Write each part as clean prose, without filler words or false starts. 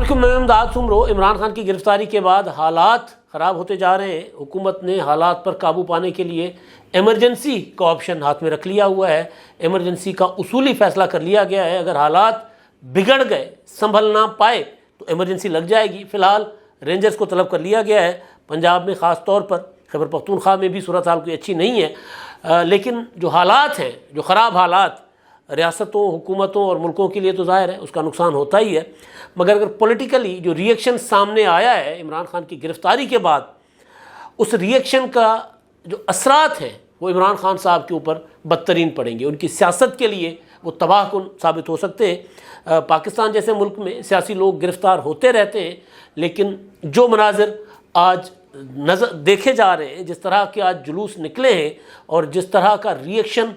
حکم میں امداد سمرو عمران خان کی گرفتاری کے بعد حالات خراب ہوتے جا رہے ہیں۔ حکومت نے حالات پر قابو پانے کے لیے ایمرجنسی کا آپشن ہاتھ میں رکھ لیا ہوا ہے۔ ایمرجنسی کا اصولی فیصلہ کر لیا گیا ہے، اگر حالات بگڑ گئے، سنبھل نہ پائے تو ایمرجنسی لگ جائے گی۔ فی الحال رینجرز کو طلب کر لیا گیا ہے۔ پنجاب میں خاص طور پر خیبر پختونخوا میں بھی صورتحال کوئی اچھی نہیں ہے، لیکن جو حالات ہیں، جو خراب حالات ریاستوں، حکومتوں اور ملکوں کے لیے تو ظاہر ہے اس کا نقصان ہوتا ہی ہے، مگر اگر پولیٹیکلی جو ری ایکشن سامنے آیا ہے عمران خان کی گرفتاری کے بعد، اس ری ایکشن کا جو اثرات ہیں وہ عمران خان صاحب کے اوپر بدترین پڑیں گے۔ ان کی سیاست کے لیے وہ تباہ کن ثابت ہو سکتے ہیں۔ پاکستان جیسے ملک میں سیاسی لوگ گرفتار ہوتے رہتے ہیں، لیکن جو مناظر آج نظر دیکھے جا رہے ہیں، جس طرح کے آج جلوس نکلے ہیں اور جس طرح کا ری ایکشن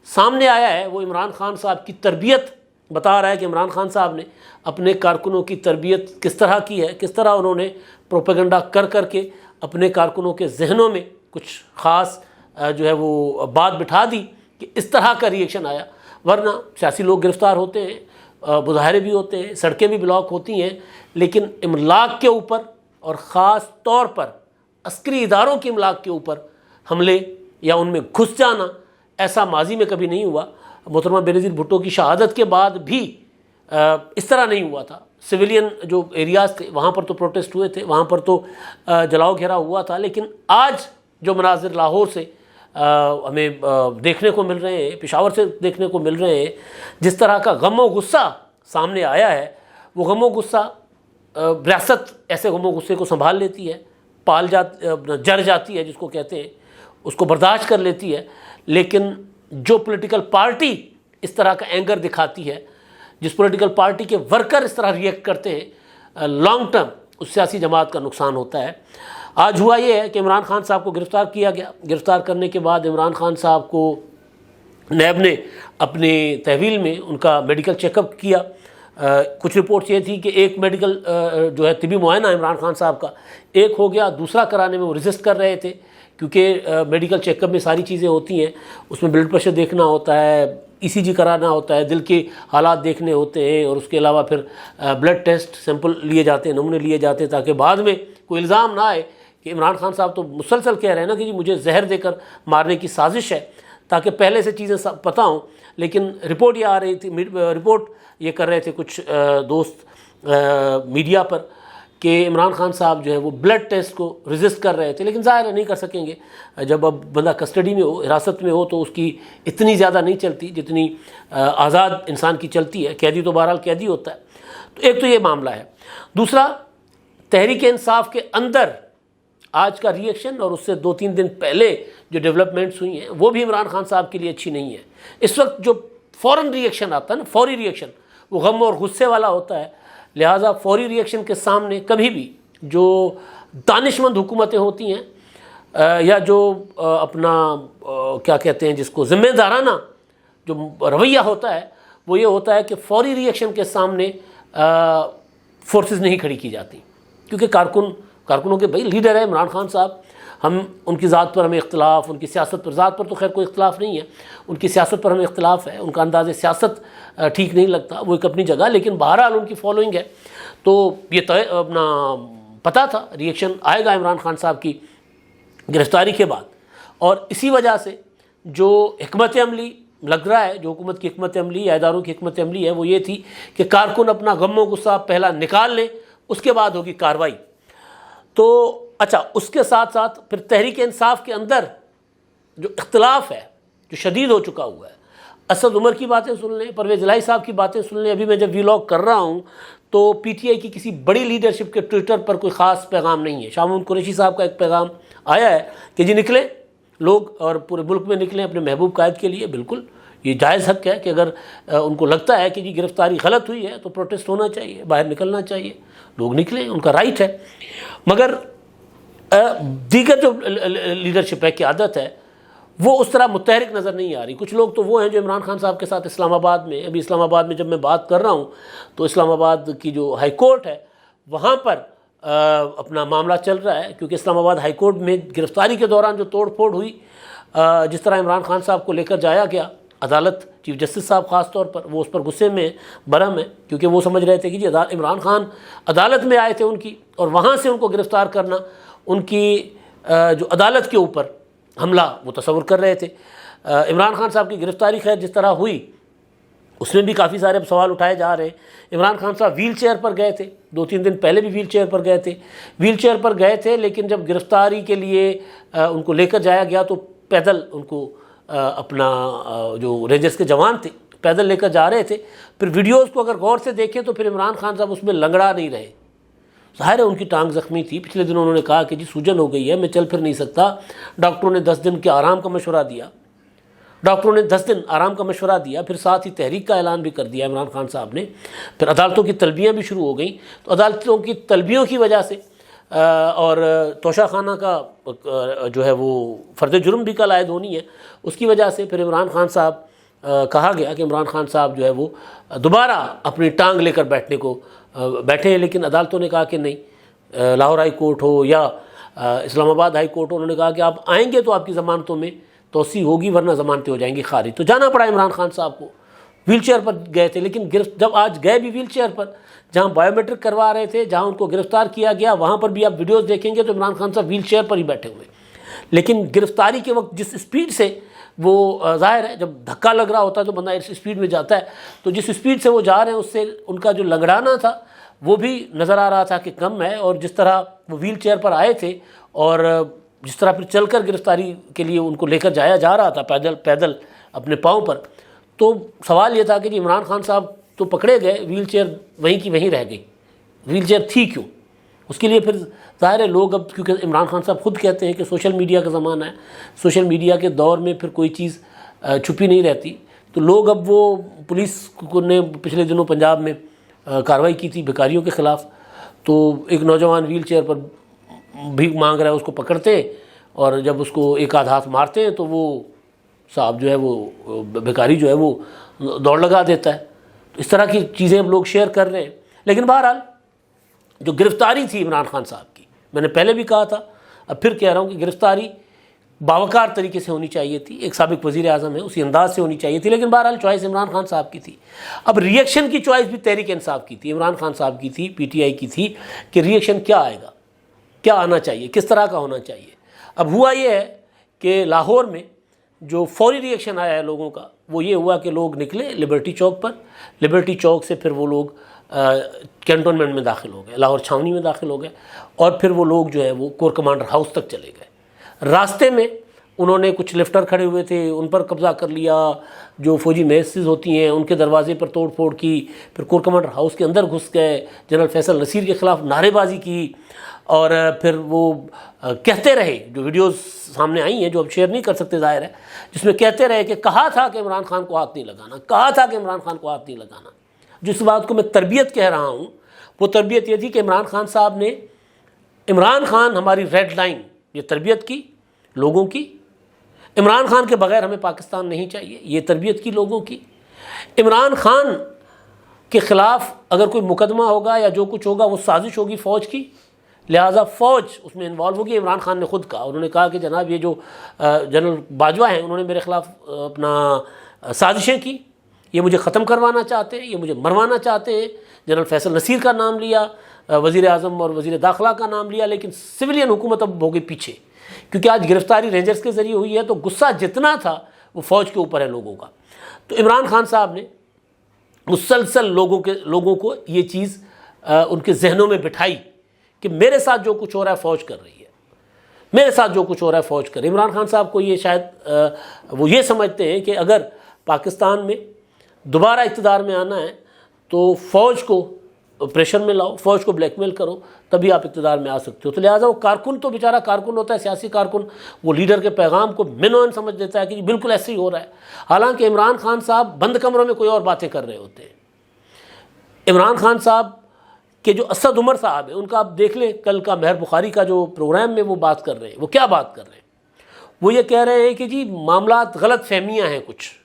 سامنے آیا ہے، وہ عمران خان صاحب کی تربیت بتا رہا ہے کہ عمران خان صاحب نے اپنے کارکنوں کی تربیت کس طرح کی ہے، کس طرح انہوں نے پروپیگنڈا کر کے اپنے کارکنوں کے ذہنوں میں کچھ خاص جو ہے وہ بات بٹھا دی کہ اس طرح کا ری ایکشن آیا۔ ورنہ سیاسی لوگ گرفتار ہوتے ہیں، مظاہرے بھی ہوتے ہیں، سڑکیں بھی بلاک ہوتی ہیں، لیکن املاک کے اوپر اور خاص طور پر عسکری اداروں کی املاک کے اوپر حملے یا ان میں گھس جانا ایسا ماضی میں کبھی نہیں ہوا۔ محترمہ بینظیر بھٹو کی شہادت کے بعد بھی اس طرح نہیں ہوا تھا۔ سویلین جو ایریاز تھے وہاں پر تو پروٹیسٹ ہوئے تھے، وہاں پر تو جلاؤ گھیرا ہوا تھا، لیکن آج جو مناظر لاہور سے ہمیں دیکھنے کو مل رہے ہیں، پشاور سے دیکھنے کو مل رہے ہیں، جس طرح کا غم و غصہ سامنے آیا ہے، وہ غم و غصہ ریاست ایسے غم و غصے کو سنبھال لیتی ہے، جر جاتی ہے جس کو کہتے ہیں، اس کو برداشت کر لیتی ہے، لیکن جو پولیٹیکل پارٹی اس طرح کا اینگر دکھاتی ہے، جس پولیٹیکل پارٹی کے ورکر اس طرح ریئیکٹ کرتے ہیں، لانگ ٹرم اس سیاسی جماعت کا نقصان ہوتا ہے۔ آج ہوا یہ ہے کہ عمران خان صاحب کو گرفتار کیا گیا۔ گرفتار کرنے کے بعد عمران خان صاحب کو نیب نے اپنی تحویل میں ان کا میڈیکل چیک اپ کیا۔ کچھ رپورٹس یہ تھی کہ ایک میڈیکل جو ہے طبی معائنہ عمران خان صاحب کا ایک ہو گیا، دوسرا کرانے میں وہ ریزسٹ کر رہے تھے، کیونکہ میڈیکل چیک اپ میں ساری چیزیں ہوتی ہیں، اس میں بلڈ پریشر دیکھنا ہوتا ہے، ای سی جی کرانا ہوتا ہے، دل کے حالات دیکھنے ہوتے ہیں، اور اس کے علاوہ پھر بلڈ ٹیسٹ سیمپل لیے جاتے ہیں، نمونے لیے جاتے ہیں، تاکہ بعد میں کوئی الزام نہ آئے کہ عمران خان صاحب تو مسلسل کہہ رہے ہیں نا کہ جی مجھے زہر دے کر مارنے کی سازش ہے، تاکہ پہلے سے چیزیں پتہ ہوں۔ لیکن رپورٹ یہ آ رہی تھی، رپورٹ یہ کر رہے تھے کچھ دوست میڈیا پر کہ عمران خان صاحب جو ہے وہ بلڈ ٹیسٹ کو ریزسٹ کر رہے تھے، لیکن ظاہر ہے نہیں کر سکیں گے۔ جب اب بندہ کسٹڈی میں ہو، حراست میں ہو، تو اس کی اتنی زیادہ نہیں چلتی جتنی آزاد انسان کی چلتی ہے۔ قیدی تو بہرحال قیدی ہوتا ہے۔ تو ایک تو یہ معاملہ ہے۔ دوسرا، تحریک انصاف کے اندر آج کا ری ایکشن اور اس سے 2-3 دن پہلے جو ڈیولپمنٹس ہوئی ہیں وہ بھی عمران خان صاحب کے لیے اچھی نہیں ہے۔ اس وقت جو فوراً ری ایکشن آتا ہے نا، فوری ری ایکشن، وہ غم اور غصے والا ہوتا ہے، لہٰذا فوری ری ایکشن کے سامنے کبھی بھی جو دانش مند حکومتیں ہوتی ہیں یا جو اپنا کیا کہتے ہیں جس کو ذمہ دارانہ جو رویہ ہوتا ہے، وہ یہ ہوتا ہے کہ فوری ری ایکشن کے سامنے فورسز نہیں کھڑی کی جاتی، کیونکہ کارکنوں کے بھائی لیڈر ہے عمران خان صاحب۔ ہم ان کی ذات پر ہمیں اختلاف، ان کی سیاست پر، ذات پر تو خیر کوئی اختلاف نہیں ہے، ان کی سیاست پر ہمیں اختلاف ہے، ان کا انداز سیاست ٹھیک نہیں لگتا، وہ ایک اپنی جگہ، لیکن بہرحال ان کی فالوئنگ ہے۔ تو یہ اپنا پتہ تھا ری ایکشن آئے گا عمران خان صاحب کی گرفتاری کے بعد، اور اسی وجہ سے جو حکمت عملی لگ رہا ہے، جو حکومت کی حکمت عملی یا اداروں کی حکمت عملی ہے، وہ یہ تھی کہ کارکن اپنا غم و غصہ پہلا نکال لیں، اس کے بعد ہوگی کارروائی۔ تو اچھا، اس کے ساتھ ساتھ پھر تحریک انصاف کے اندر جو اختلاف ہے، جو شدید ہو چکا ہوا ہے، اسد عمر کی باتیں سن لیں، پرویز الہی صاحب کی باتیں سن لیں۔ ابھی میں جب ویلاگ کر رہا ہوں تو پی ٹی آئی کی کسی بڑی لیڈرشپ کے ٹویٹر پر کوئی خاص پیغام نہیں ہے۔ شاہ محمود قریشی صاحب کا ایک پیغام آیا ہے کہ جی نکلیں لوگ اور پورے ملک میں نکلیں اپنے محبوب قائد کے لیے۔ بالکل یہ جائز حق ہے کہ اگر ان کو لگتا ہے کہ جی گرفتاری غلط ہوئی ہے تو پروٹیسٹ ہونا چاہیے، باہر نکلنا چاہیے، لوگ نکلیں، ان کا رائٹ ہے۔ مگر دیگر جو لیڈرشپ ہے، قیادت ہے، وہ اس طرح متحرک نظر نہیں آ رہی۔ کچھ لوگ تو وہ ہیں جو عمران خان صاحب کے ساتھ اسلام آباد میں، ابھی اسلام آباد میں جب میں بات کر رہا ہوں تو اسلام آباد کی جو ہائی کورٹ ہے وہاں پر اپنا معاملہ چل رہا ہے، کیونکہ اسلام آباد ہائی کورٹ میں گرفتاری کے دوران جو توڑ پھوڑ ہوئی، جس طرح عمران خان صاحب کو لے کر جایا گیا عدالت چیف جسٹس صاحب خاص طور پر وہ اس پر غصے میں برہم ہے، کیونکہ وہ سمجھ رہے تھے کہ جی عمران خان عدالت میں آئے تھے ان کی، اور وہاں سے ان کو گرفتار کرنا ان کی جو عدالت کے اوپر حملہ وہ تصور کر رہے تھے۔ عمران خان صاحب کی گرفتاری خیر جس طرح ہوئی اس میں بھی کافی سارے سوال اٹھائے جا رہے ہیں۔ عمران خان صاحب ویل چیئر پر گئے تھے، 2-3 دن پہلے بھی ویل چیئر پر گئے تھے، لیکن جب گرفتاری کے لیے ان کو لے کر جایا گیا تو پیدل ان کو اپنا جو رینجرز کے جوان تھے پیدل لے کر جا رہے تھے۔ پھر ویڈیوز کو اگر غور سے دیکھیں تو پھر عمران خان صاحب اس میں لنگڑا نہیں رہے، ظاہر ہے ان کی ٹانگ زخمی تھی، پچھلے دنوں انہوں نے کہا کہ جی سوجن ہو گئی ہے، میں چل پھر نہیں سکتا، ڈاکٹروں نے 10 دن کے آرام کا مشورہ دیا، پھر ساتھ ہی تحریک کا اعلان بھی کر دیا عمران خان صاحب نے۔ پھر عدالتوں کی طلبیاں بھی شروع ہو گئیں، تو عدالتوں کی طلبیوں کی وجہ سے اور توشہ خانہ کا جو ہے وہ فرد جرم بھی کل عائد ہونی ہے، اس کی وجہ سے پھر عمران خان صاحب کہا گیا کہ عمران خان صاحب جو ہے وہ دوبارہ اپنی ٹانگ لے کر بیٹھے ہیں، لیکن عدالتوں نے کہا کہ نہیں، لاہور ہائی کورٹ ہو یا اسلام آباد ہائی کورٹ ہو، انہوں نے کہا کہ آپ آئیں گے تو آپ کی ضمانتوں میں توسیع ہوگی ورنہ ضمانتیں ہو جائیں گی خارج۔ تو جانا پڑا عمران خان صاحب کو، ویل چیئر پر گئے تھے، لیکن جب آج گئے بھی ویل چیئر پر، جہاں بائیو میٹرک کروا رہے تھے، جہاں ان کو گرفتار کیا گیا، وہاں پر بھی آپ ویڈیوز دیکھیں گے تو عمران خان صاحب ویل چیئر پر ہی بیٹھے ہوئے۔ لیکن گرفتاری کے وقت جس سپیڈ سے وہ ظاہر ہے جب دھکا لگ رہا ہوتا ہے تو بندہ اس سپیڈ میں جاتا ہے، تو جس سپیڈ سے وہ جا رہے ہیں اس سے ان کا جو لنگڑانا تھا وہ بھی نظر آ رہا تھا کہ کم ہے، اور جس طرح وہ ویل چیئر پر آئے تھے اور جس طرح پھر چل کر گرفتاری کے لیے ان کو لے کر جایا جا رہا تھا پیدل اپنے پاؤں پر، تو سوال یہ تھا کہ جی عمران خان صاحب تو پکڑے گئے، ویل چیئر وہیں کی وہیں رہ گئی، ویل چیئر تھی کیوں؟ اس کے لیے پھر ظاہر ہے لوگ اب، کیونکہ عمران خان صاحب خود کہتے ہیں کہ سوشل میڈیا کا زمانہ ہے، سوشل میڈیا کے دور میں پھر کوئی چیز چھپی نہیں رہتی، تو لوگ اب وہ پولیس نے پچھلے دنوں پنجاب میں کارروائی کی تھی بھکاریوں کے خلاف، تو ایک نوجوان ویل چیئر پر بھیک مانگ رہا ہے، اس کو پکڑتے ہیں اور جب اس کو ایک آدھ ہاتھ مارتے ہیں تو وہ صاحب جو ہے وہ بھکاری جو ہے وہ دوڑ لگا دیتا ہے۔ تو اس طرح کی چیزیں ہم لوگ شیئر کر رہے ہیں، لیکن بہرحال جو گرفتاری تھی عمران خان صاحب کی، میں نے پہلے بھی کہا تھا، اب پھر کہہ رہا ہوں کہ گرفتاری باوقار طریقے سے ہونی چاہیے تھی، ایک سابق وزیر اعظم ہے اسی انداز سے ہونی چاہیے تھی، لیکن بہرحال چوائس عمران خان صاحب کی تھی۔ اب ری ایکشن کی چوائس بھی تحریک انصاف کی تھی، عمران خان صاحب کی تھی، پی ٹی آئی کی تھی، کہ ری ایکشن کیا آئے گا، کیا آنا چاہیے، کس طرح کا ہونا چاہیے۔ اب ہوا یہ ہے کہ لاہور میں جو فوری ری ایکشن آیا ہے لوگوں کا، وہ یہ ہوا کہ لوگ نکلے لبرٹی چوک پر، لبرٹی چوک سے پھر وہ لوگ کینٹونمنٹ میں داخل ہو گئے، لاہور چھاونی میں داخل ہو گئے، اور پھر وہ لوگ جو ہے وہ کور کمانڈر ہاؤس تک چلے گئے۔ راستے میں انہوں نے کچھ لفٹر کھڑے ہوئے تھے، ان پر قبضہ کر لیا، جو فوجی میسز ہوتی ہیں ان کے دروازے پر توڑ پھوڑ کی، پھر کور کمانڈر ہاؤس کے اندر گھس گئے، جنرل فیصل نصیر کے خلاف نعرے بازی کی، اور پھر وہ کہتے رہے، جو ویڈیوز سامنے آئی ہیں جو اب شیئر نہیں کر سکتے ظاہر ہے، جس میں کہتے رہے کہ کہا تھا کہ عمران خان کو ہاتھ نہیں لگانا، کہا تھا کہ عمران خان کو ہاتھ نہیں لگانا۔ جس بات کو میں تربیت کہہ رہا ہوں وہ تربیت یہ تھی کہ عمران خان صاحب نے، عمران خان ہماری ریڈ لائن، یہ تربیت کی لوگوں کی، عمران خان کے بغیر ہمیں پاکستان نہیں چاہیے، یہ تربیت کی لوگوں کی۔ عمران خان کے خلاف اگر کوئی مقدمہ ہوگا یا جو کچھ ہوگا وہ سازش ہوگی فوج کی، لہٰذا فوج اس میں انوالو ہوگی۔ عمران خان نے خود کہا، انہوں نے کہا کہ جناب یہ جو جنرل باجوہ ہیں انہوں نے میرے خلاف اپنا سازشیں کی، یہ مجھے ختم کروانا چاہتے ہیں، یہ مجھے مروانا چاہتے ہیں۔ جنرل فیصل نصیر کا نام لیا، وزیر اعظم اور وزیر داخلہ کا نام لیا، لیکن سویلین حکومت اب ہو گئی پیچھے، کیونکہ آج گرفتاری رینجرز کے ذریعے ہوئی ہے، تو غصہ جتنا تھا وہ فوج کے اوپر ہے لوگوں کا۔ تو عمران خان صاحب نے مسلسل لوگوں کو یہ چیز ان کے ذہنوں میں بٹھائی کہ میرے ساتھ جو کچھ ہو رہا ہے فوج کر رہی ہے، میرے ساتھ جو کچھ ہو رہا ہے فوج کر رہی ہے۔ عمران خان صاحب کو یہ شاید وہ یہ سمجھتے ہیں کہ اگر پاکستان میں دوبارہ اقتدار میں آنا ہے تو فوج کو پریشر میں لاؤ، فوج کو بلیک میل کرو، تبھی آپ اقتدار میں آ سکتے ہو۔ تو لہٰذا وہ کارکن تو بیچارہ کارکن ہوتا ہے، سیاسی کارکن، وہ لیڈر کے پیغام کو منوان سمجھ دیتا ہے کہ بالکل ایسے ہی ہو رہا ہے، حالانکہ عمران خان صاحب بند کمروں میں کوئی اور باتیں کر رہے ہوتے ہیں۔ عمران خان صاحب کہ جو اسد عمر صاحب ہیں، ان کا آپ دیکھ لیں کل کا مہر بخاری کا جو پروگرام میں وہ بات کر رہے ہیں، وہ کیا بات کر رہے ہیں؟ وہ یہ کہہ رہے ہیں کہ جی معاملات غلط فہمیاں ہیں کچھ۔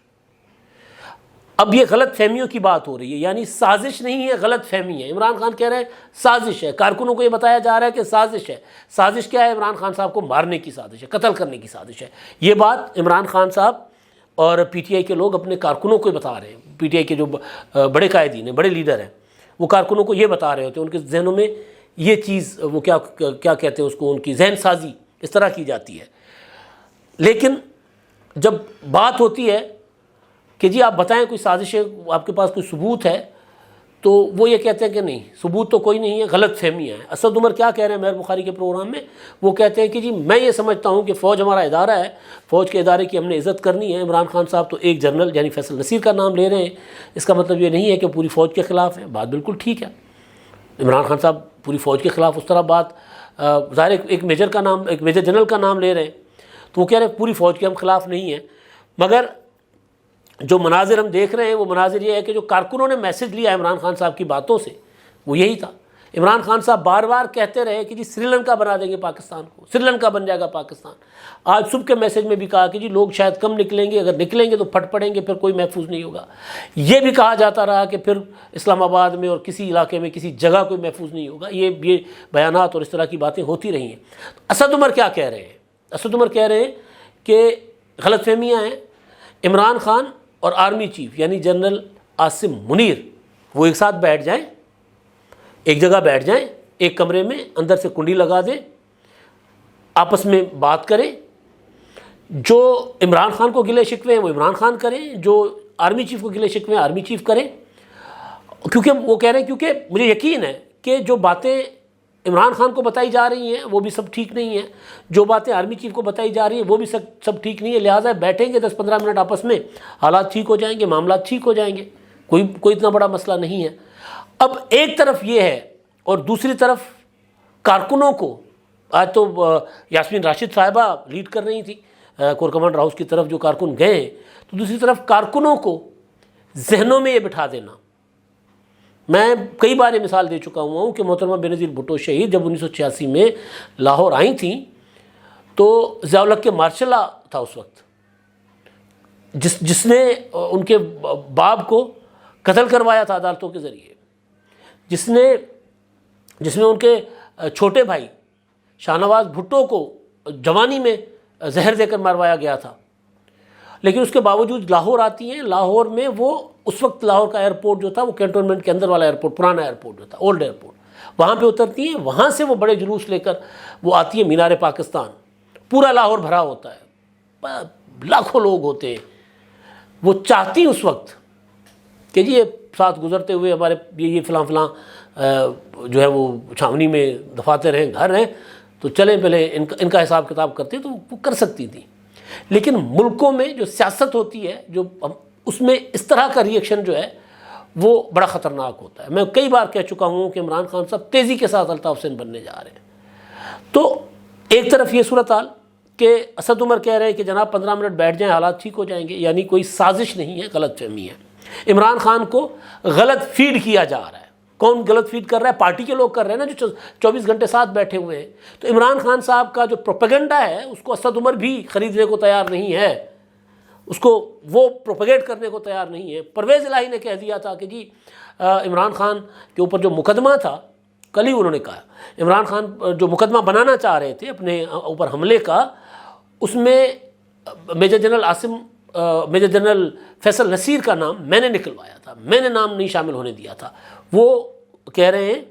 اب یہ غلط فہمیوں کی بات ہو رہی ہے، یعنی سازش نہیں ہے، غلط فہمی ہے۔ عمران خان کہہ رہے ہیں سازش ہے، کارکنوں کو یہ بتایا جا رہا ہے کہ سازش ہے۔ سازش کیا ہے؟ عمران خان صاحب کو مارنے کی سازش ہے، قتل کرنے کی سازش ہے۔ یہ بات عمران خان صاحب اور پی ٹی آئی کے لوگ اپنے کارکنوں کو بتا رہے ہیں، پی ٹی آئی کے جو بڑے قائدین ہیں، بڑے لیڈر ہیں، وہ کارکنوں کو یہ بتا رہے ہوتے ہیں، ان کے ذہنوں میں یہ چیز وہ کیا کہتے ہیں اس کو، ان کی ذہن سازی اس طرح کی جاتی ہے۔ لیکن جب بات ہوتی ہے کہ جی آپ بتائیں کوئی سازش ہے، آپ کے پاس کوئی ثبوت ہے، تو وہ یہ کہتے ہیں کہ نہیں، ثبوت تو کوئی نہیں ہے، غلط فہمیاں ہیں۔ اسد عمر کیا کہہ رہے ہیں مہر بخاری کے پروگرام میں؟ وہ کہتے ہیں کہ جی میں یہ سمجھتا ہوں کہ فوج ہمارا ادارہ ہے، فوج کے ادارے کی ہم نے عزت کرنی ہے۔ عمران خان صاحب تو ایک جنرل یعنی فیصل نصیر کا نام لے رہے ہیں، اس کا مطلب یہ نہیں ہے کہ پوری فوج کے خلاف ہے۔ بات بالکل ٹھیک ہے، عمران خان صاحب پوری فوج کے خلاف اس طرح بات، ظاہر ایک میجر کا نام، ایک میجر جنرل کا نام لے رہے ہیں، تو وہ کہہ رہے ہیں پوری فوج کے ہم خلاف نہیں ہیں۔ مگر جو مناظر ہم دیکھ رہے ہیں وہ مناظر یہ ہے کہ جو کارکنوں نے میسج لیا عمران خان صاحب کی باتوں سے وہ یہی تھا۔ عمران خان صاحب بار بار کہتے رہے کہ جی سری لنکا بنا دیں گے پاکستان کو، سری لنکا بن جائے گا پاکستان۔ آج صبح کے میسج میں بھی کہا کہ جی لوگ شاید کم نکلیں گے، اگر نکلیں گے تو پھٹ پڑیں گے، پھر کوئی محفوظ نہیں ہوگا۔ یہ بھی کہا جاتا رہا کہ پھر اسلام آباد میں اور کسی علاقے میں کسی جگہ کوئی محفوظ نہیں ہوگا۔ یہ بیانات اور اس طرح کی باتیں ہوتی رہی ہیں۔ اسد عمر کیا کہہ رہے ہیں؟ اسد عمر کہہ رہے ہیں کہ غلط فہمیاں ہیں، عمران خان اور آرمی چیف یعنی جنرل عاصم منیر وہ ایک ساتھ بیٹھ جائیں، ایک جگہ بیٹھ جائیں، ایک کمرے میں اندر سے کنڈی لگا دیں، آپس میں بات کریں، جو عمران خان کو گلے شکوے ہیں وہ عمران خان کریں، جو آرمی چیف کو گلے شکوے ہیں آرمی چیف کریں۔ کیونکہ وہ کہہ رہے ہیں کیونکہ مجھے یقین ہے کہ جو باتیں عمران خان کو بتائی جا رہی ہیں وہ بھی سب ٹھیک نہیں ہیں، جو باتیں آرمی چیف کو بتائی جا رہی ہیں وہ بھی سب ٹھیک نہیں ہے، لہٰذا بیٹھیں گے 10-15 منٹ آپس میں، حالات ٹھیک ہو جائیں گے، معاملات ٹھیک ہو جائیں گے، کوئی اتنا بڑا مسئلہ نہیں ہے۔ اب ایک طرف یہ ہے اور دوسری طرف کارکنوں کو، آج تو یاسمین راشد صاحبہ لیڈ کر رہی تھی کور کمانڈر ہاؤس کی طرف جو کارکن گئے ہیں، تو دوسری طرف کارکنوں کو ذہنوں میں یہ بٹھا دینا۔ میں کئی بار یہ مثال دے چکا ہوں کہ محترمہ بینظیر بھٹو شہید جب 1986 میں لاہور آئی تھیں تو ضیاء الحق کے مارشل لا تھا اس وقت، جس نے ان کے باپ کو قتل کروایا تھا عدالتوں کے ذریعے، جس میں ان کے چھوٹے بھائی شاہ نواز بھٹو کو جوانی میں زہر دے کر مروایا گیا تھا۔ لیکن اس کے باوجود لاہور آتی ہیں، لاہور میں وہ اس وقت لاہور کا ایئرپورٹ جو تھا وہ کینٹونمنٹ کے اندر والا ایئرپورٹ، پرانا ایئرپورٹ جو تھا، اولڈ ایئرپورٹ، وہاں پہ اترتی ہیں، وہاں سے وہ بڑے جلوس لے کر وہ آتی ہے مینار پاکستان، پورا لاہور بھرا ہوتا ہے، لاکھوں لوگ ہوتے ہیں۔ وہ چاہتی اس وقت کہ جی یہ ساتھ گزرتے ہوئے ہمارے یہ فلاں جو ہے وہ چھاونی میں دفاتر ہیں، گھر ہیں، تو چلیں پہلے ان کا حساب کتاب کرتے تو وہ کر سکتی تھیں۔ لیکن ملکوں میں جو سیاست ہوتی ہے، جو اس میں اس طرح کا ری ایکشن جو ہے وہ بڑا خطرناک ہوتا ہے۔ میں کئی بار کہہ چکا ہوں کہ عمران خان صاحب تیزی کے ساتھ الطاف حسین بننے جا رہے ہیں۔ تو ایک طرف یہ صورتحال کہ اسد عمر کہہ رہے ہیں کہ جناب 15 منٹ بیٹھ جائیں حالات ٹھیک ہو جائیں گے، یعنی کوئی سازش نہیں ہے، غلط فہمی ہے۔ عمران خان کو غلط فیڈ کیا جا رہا ہے۔ کون غلط فیڈ کر رہا ہے؟ پارٹی کے لوگ کر رہے ہیں نا، جو 24 گھنٹے ساتھ بیٹھے ہوئے ہیں۔ تو عمران خان صاحب کا جو پروپیگنڈا ہے اس کو اسد عمر بھی خریدنے کو تیار نہیں ہے، اس کو وہ پروپیگیٹ کرنے کو تیار نہیں ہے۔ پرویز الہی نے کہہ دیا تھا کہ جی عمران خان کے اوپر جو مقدمہ تھا، کل ہی انہوں نے کہا عمران خان جو مقدمہ بنانا چاہ رہے تھے اپنے اوپر حملے کا، اس میں میجر جنرل فیصل نصیر کا نام میں نے نکلوایا تھا، میں نے نام نہیں شامل ہونے دیا تھا۔ وہ کہہ رہے ہیں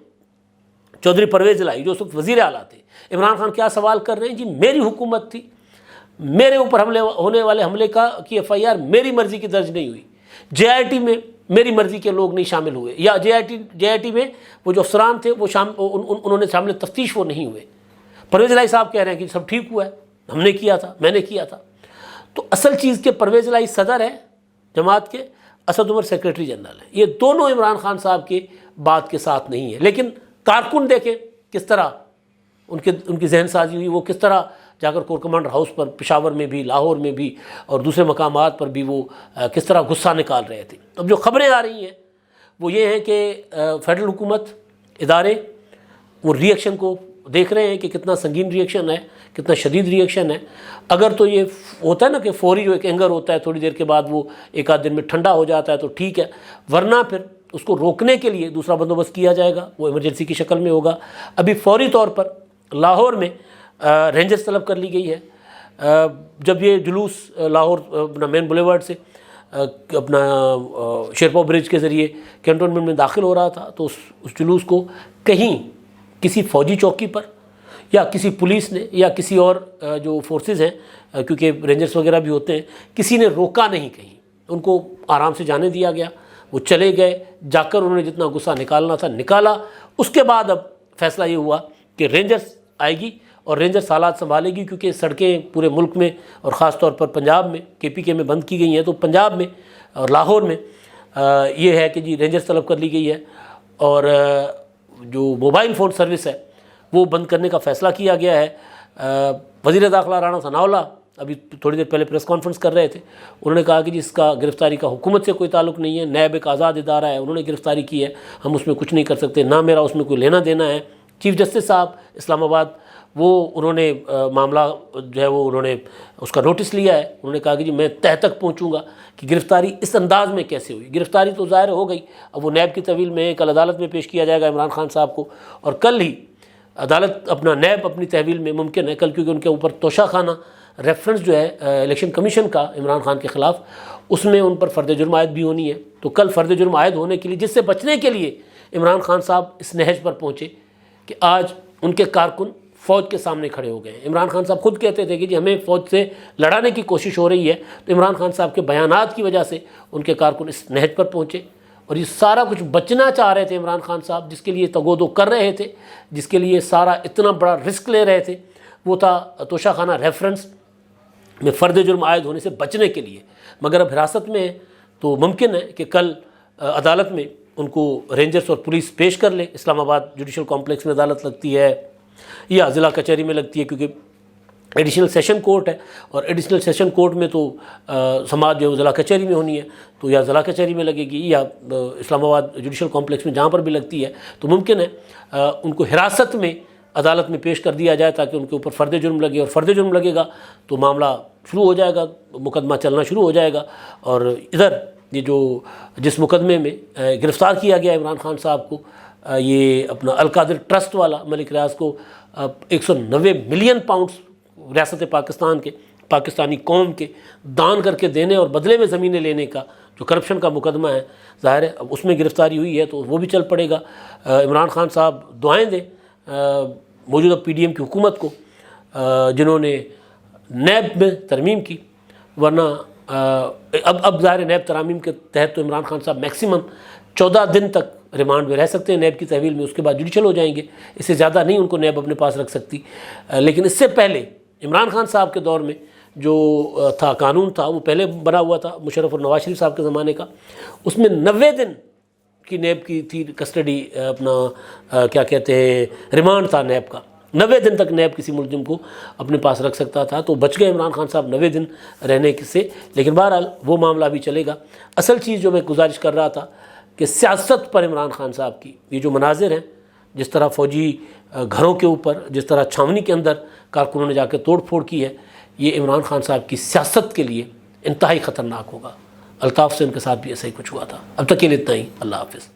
چودھری پرویز الہی جو اس وقت وزیر اعلیٰ تھے، عمران خان کیا سوال کر رہے ہیں؟ جی میری حکومت تھی، میرے اوپر ہونے والے حملے کی FIR میری مرضی کی درج نہیں ہوئی، JIT میں میری مرضی کے لوگ نہیں شامل ہوئے، یا JIT میں وہ جو افسران تھے وہ انہوں نے شامل تفتیش وہ نہیں ہوئے۔ پرویز الہی صاحب کہہ رہے ہیں کہ سب ٹھیک ہوا ہے، ہم نے کیا تھا، میں نے کیا تھا۔ تو اصل چیز کہ پرویز الہی صدر ہے جماعت کے، اسد عمر سیکریٹری جنرل ہیں، یہ دونوں عمران خان صاحب کے بات کے ساتھ نہیں ہے۔ لیکن کارکن دیکھیں کس طرح ان کی ذہن سازی ہوئی، وہ کس طرح جا کر کور کمانڈر ہاؤس پر پشاور میں بھی، لاہور میں بھی اور دوسرے مقامات پر بھی وہ کس طرح غصہ نکال رہے تھے۔ اب جو خبریں آ رہی ہیں وہ یہ ہیں کہ فیڈرل حکومت ادارے وہ ری ایکشن کو دیکھ رہے ہیں کہ کتنا سنگین ری ایکشن ہے، کتنا شدید ری ایکشن ہے۔ اگر تو یہ ہوتا ہے نا کہ فوری جو ایک اینگر ہوتا ہے، تھوڑی دیر کے بعد وہ ایک آدھ دن میں ٹھنڈا ہو جاتا ہے تو ٹھیک ہے، ورنہ پھر اس کو روکنے کے لیے دوسرا بندوبست کیا جائے گا، وہ ایمرجنسی کی شکل میں ہوگا۔ ابھی فوری طور پر لاہور میں رینجرز طلب کر لی گئی ہے، جب یہ جلوس لاہور اپنا مین بلیورڈ سے اپنا شیرپا برج کے ذریعے کینٹونمنٹ میں داخل ہو رہا تھا تو اس جلوس کو کہیں کسی فوجی چوکی پر یا کسی پولیس نے یا کسی اور جو فورسز ہیں، کیونکہ رینجرز وغیرہ بھی ہوتے ہیں، کسی نے روکا نہیں، کہیں ان کو آرام سے جانے دیا گیا، وہ چلے گئے، جا کر انہوں نے جتنا غصہ نکالنا تھا نکالا۔ اس کے بعد اب فیصلہ یہ ہوا کہ رینجرز آئے گی اور رینجرز حالات سنبھالے گی، کیونکہ سڑکیں پورے ملک میں اور خاص طور پر پنجاب میں KPK میں بند کی گئی ہیں، تو پنجاب میں اور لاہور میں یہ ہے کہ جی رینجرز طلب کر لی گئی ہے، اور جو موبائل فون سروس ہے وہ بند کرنے کا فیصلہ کیا گیا ہے۔ وزیر داخلہ رانا ثناء اللہ ابھی تھوڑی دیر پہلے پریس کانفرنس کر رہے تھے، انہوں نے کہا کہ جی اس کا گرفتاری کا حکومت سے کوئی تعلق نہیں ہے، نیب ایک آزاد ادارہ ہے، انہوں نے گرفتاری کی ہے، ہم اس میں کچھ نہیں کر سکتے، نہ میرا اس میں کوئی لینا دینا ہے۔ چیف جسٹس صاحب اسلام آباد وہ انہوں نے معاملہ جو ہے وہ انہوں نے اس کا نوٹس لیا ہے، انہوں نے کہا کہ جی میں تہ تک پہنچوں گا کہ گرفتاری اس انداز میں کیسے ہوئی۔ گرفتاری تو ظاہر ہو گئی، اب وہ نیب کی تحویل میں کل عدالت میں پیش کیا جائے گا عمران خان صاحب کو، اور کل ہی عدالت اپنا نیب اپنی تحویل میں ممکن ہے کل، کیونکہ ان کے اوپر توشہ خانہ ریفرنس جو ہے الیکشن کمیشن کا عمران خان کے خلاف، اس میں ان پر فرد جرم عائد بھی ہونی ہے، تو کل فرد جرم عائد ہونے کے لیے، جس سے بچنے کے لیے عمران خان صاحب اس نہج پر پہنچے کہ آج ان کے کارکن فوج کے سامنے کھڑے ہو گئے ہیں۔ عمران خان صاحب خود کہتے تھے کہ جی ہمیں فوج سے لڑانے کی کوشش ہو رہی ہے، تو عمران خان صاحب کے بیانات کی وجہ سے ان کے کارکن اس نہج پر پہنچے، اور یہ سارا کچھ بچنا چاہ رہے تھے عمران خان صاحب، جس کے لیے تگودو کر رہے تھے، جس کے لیے سارا اتنا بڑا رسک لے رہے تھے، وہ تھا توشہ خانہ ریفرنس میں فرد جرم عائد ہونے سے بچنے کے لیے۔ مگر اب حراست میں ہے تو ممکن ہے کہ کل عدالت میں ان کو رینجرز اور پولیس پیش کر لے۔ اسلام آباد جوڈیشل کمپلیکس میں عدالت لگتی ہے یا ضلع کچہری میں لگتی ہے، کیونکہ ایڈیشنل سیشن کورٹ ہے، اور ایڈیشنل سیشن کورٹ میں تو سماعت جو ہے وہ ضلع کچہری میں ہونی ہے، تو یا ضلع کچہری میں لگے گی یا اسلام آباد جوڈیشل کمپلیکس میں جہاں پر بھی لگتی ہے، تو ممکن ہے ان کو حراست میں عدالت میں پیش کر دیا جائے تاکہ ان کے اوپر فرد جرم لگے، اور فرد جرم لگے گا تو معاملہ شروع ہو جائے گا، مقدمہ چلنا شروع ہو جائے گا۔ اور ادھر یہ جو جس مقدمے میں گرفتار کیا گیا عمران خان صاحب کو، یہ اپنا القادر ٹرسٹ والا، ملک ریاض کو 190 ملین پاؤنڈز ریاست پاکستان کے، پاکستانی قوم کے دان کر کے دینے اور بدلے میں زمینیں لینے کا جو کرپشن کا مقدمہ ہے، ظاہر ہے اب اس میں گرفتاری ہوئی ہے تو وہ بھی چل پڑے گا۔ عمران خان صاحب دعائیں دیں موجودہ PDM کی حکومت کو، جنہوں نے نیب میں ترمیم کی، ورنہ اب ظاہر نیب ترامیم کے تحت تو عمران خان صاحب میکسیمم 14 دن تک ریمانڈ میں رہ سکتے ہیں نیب کی تحویل میں، اس کے بعد جوڈیشل ہو جائیں گے، اس سے زیادہ نہیں ان کو نیب اپنے پاس رکھ سکتی۔ لیکن اس سے پہلے عمران خان صاحب کے دور میں جو تھا قانون تھا، وہ پہلے بنا ہوا تھا مشرف اور نواز شریف صاحب کے زمانے کا، اس میں 90 دن کی نیب کی تھی کسٹڈی، اپنا کیا کہتے ہیں ریمانڈ تھا نیب کا، 90 دن تک نیب کسی ملزم کو اپنے پاس رکھ سکتا تھا، تو بچ گئے عمران خان صاحب 90 دن رہنے سے۔ لیکن بہرحال وہ معاملہ بھی چلے گا۔ اصل چیز جو میں گزارش کر رہا تھا کہ سیاست پر عمران خان صاحب کی یہ جو مناظر ہیں، جس طرح فوجی گھروں کے اوپر، جس طرح چھاونی کے اندر کارکنوں نے جا کے توڑ پھوڑ کی ہے، یہ عمران خان صاحب کی سیاست کے لیے انتہائی خطرناک ہوگا۔ الطاف سے ان کے ساتھ بھی ایسا ہی کچھ ہوا تھا۔ اب تک کے لیے اتنا ہی، اللہ حافظ۔